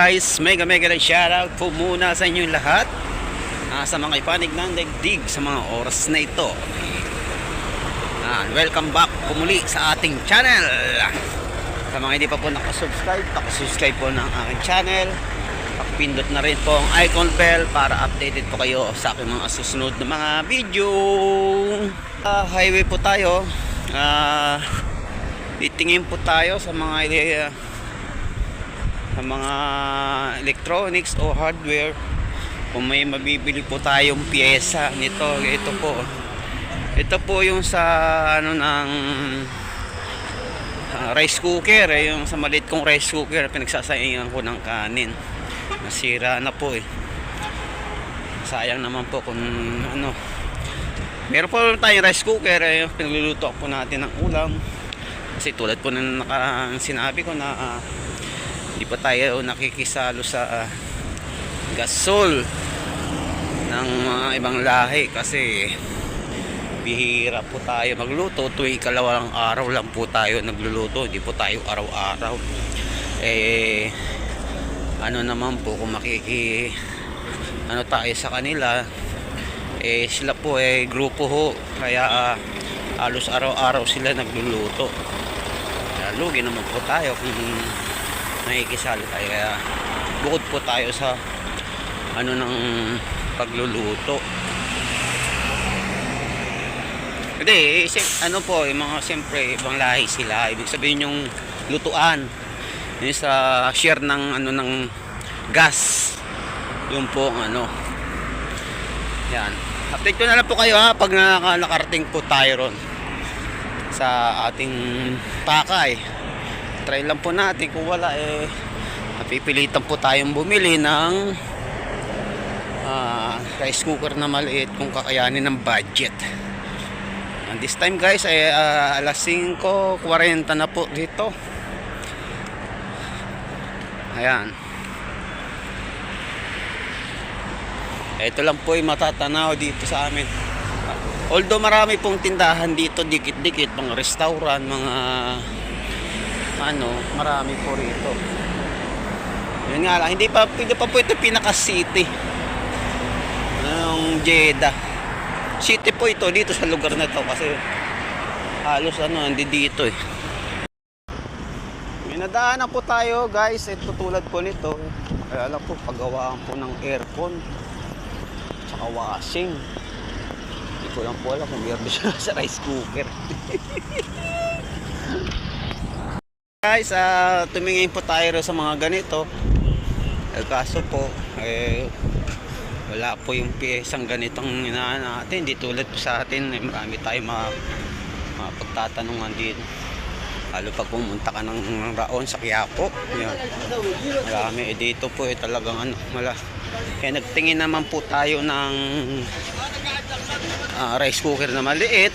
guys, mega shoutout po muna sa inyong lahat, sa mga ipanig ng daigdig sa mga oras na ito. Welcome back po muli sa ating channel. Sa mga hindi pa po nakasubscribe po ng aking channel, pakipindot na rin po ang icon bell para updated po kayo sa aking mga susunod na mga video. Highway po tayo. Titingin po tayo sa mga electronics o hardware kung may mabibili po tayong piyesa nito. Ito po yung sa ng rice cooker, yung sa maliit kong rice cooker, pinagsasaingan ko ng kanin. Nasira na po sayang naman po kung meron po tayong rice cooker, pinagluluto po natin ng ulam kasi tulad po ng sinabi ko na hindi pa tayo nakikisalo sa gasol ng mga ibang lahi kasi bihira po tayo magluto. Tuwing ikalawang araw lang po tayo nagluluto, hindi po tayo araw-araw. Naman po kung tayo sa kanila, sila po grupo ho, kaya halos araw-araw sila nagluluto. Lugi naman po tayo kung nakikisalo tayo, kaya bukod po tayo sa ng pagluluto. Hindi, po, yung mga siyempre ibang lahi sila, ibig sabihin yung lutuan, yung sa share ng ng gas, yung po yan. Update ko na lang po kayo pag nakarating po tayo ron sa ating pakay. Try lang po natin, kung wala napipilitan po tayong bumili ng rice cooker na maliit kung kakayanin ng budget. And this time guys alas 5:40 na po dito. Ayan, ito lang po yung matatanaw dito sa amin. Although marami pong tindahan dito, dikit-dikit, mga restaurant, mga marami po rito. Yun nga lang, hindi pa po ito pinaka-city ng Jeddah. City po ito dito sa lugar na to kasi halos hindi dito May nadaanan po tayo guys, ito tulad po nito. Kaya alam po, paggawaan po ng aircon tsaka washing. Hindi ko lang po alam kung meron siya sa rice cooker. Guys, tumingin po tayo sa mga ganito. Kaso po wala po yung piyesang ganitong natin. Hindi tulad po sa atin, marami tayong mapagtatanungan din. Lalo pag pumunta ka ng Raon sa Quiapo, yan, marami. Dito po talagang kaya nagtingin naman po tayo ng rice cooker na maliit.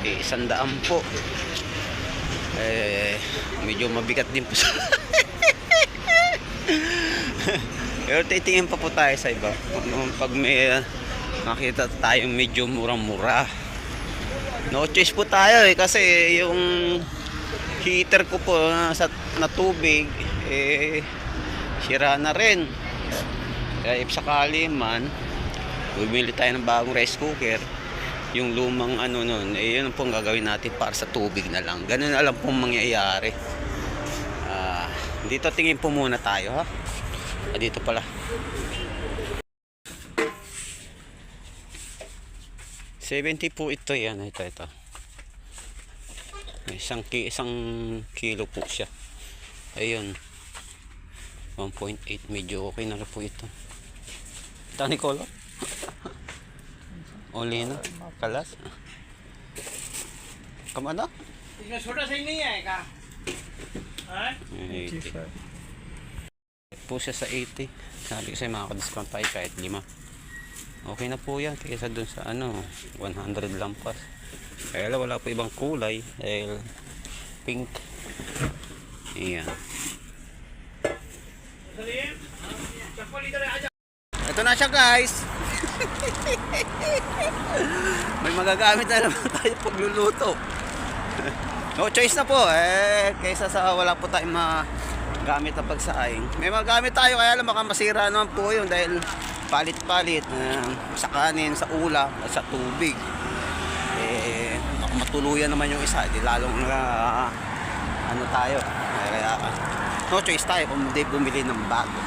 100 po. Medyo mabigat din po sa pero titingin pa po tayo sa iba pag may makita tayong medyo murang-mura. No choice po tayo kasi yung heater ko po na tubig sira na rin. Kaya if sakali man bumili tayo ng bagong rice cooker, yung lumang yun pong gagawin natin para sa tubig na lang. Ganun na lang pong mangyayari. Dito tingin po muna tayo dito pala. $70 po ito. Yan, ito. Isang kilo po siya. Ayun. 1.8. Medyo okay na po ito. Tani color. Only na kalas. Kamana? इसमें छोटा सही नहीं आएगा. Po siya sa 80. Sabi ko sa'yo makaka-discount tayo kahit 5. Okay na po yan kaysa dun sa 100 lampas. Kaya wala po ibang kulay dahil pink. Ayan. Ito na siya guys. May magagamit na naman tayo pagluluto. No choice na po kaysa sa wala po tayong gamit na pagsaing. May mga gamit tayo kaya lang baka masira naman po yun dahil palit-palit sa kanin, sa ulam at sa tubig. Baka matuluyan naman yung isa, di lalong ano tayo. Kaya no choice tayo kung hindi bumili ng bago.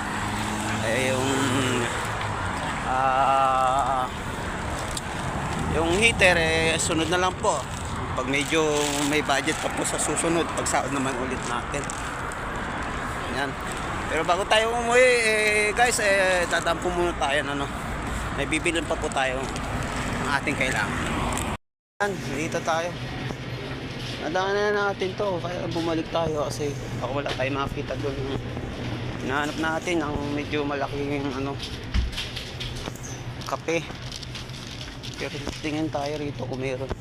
Yung heater sunod na lang po pag medyo may budget pa po sa susunod, pag sahod naman ulit natin. Yan. Pero bago tayo umuwi guys, tatampo muna tayo ano. May bibilin pa po tayo ng ating kailangan. Yan, dito tayo. Nadaanan na natin to, kaya bumalik tayo kasi baka wala tayo makakita doon. Hinahanap natin ang medyo malaking ano, kape. Pero tingin tayo rito kung meron.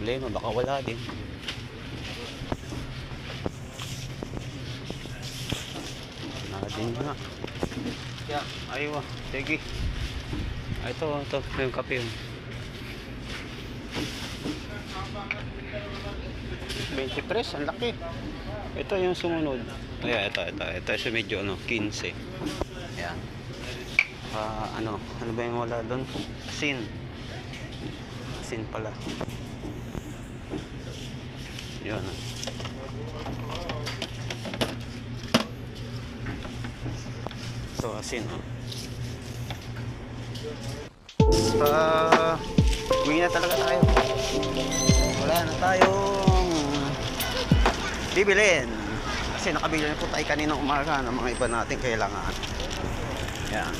Problema, baka wala din. Wala din nga. Yeah, ayaw. Sige. Ito yung kape. 20 pres, ang laki. Ito yung sumunod. Ayan, ito yung medyo ano, 15. Ayan. Ano ba yung wala doon? Asin pala. Yun. So, asin. Uwi na talaga tayo. Wala na tayong bibilin. Kasi nakabili na po tayo kaninang umaga ng mga iba natin kailangan. Yan.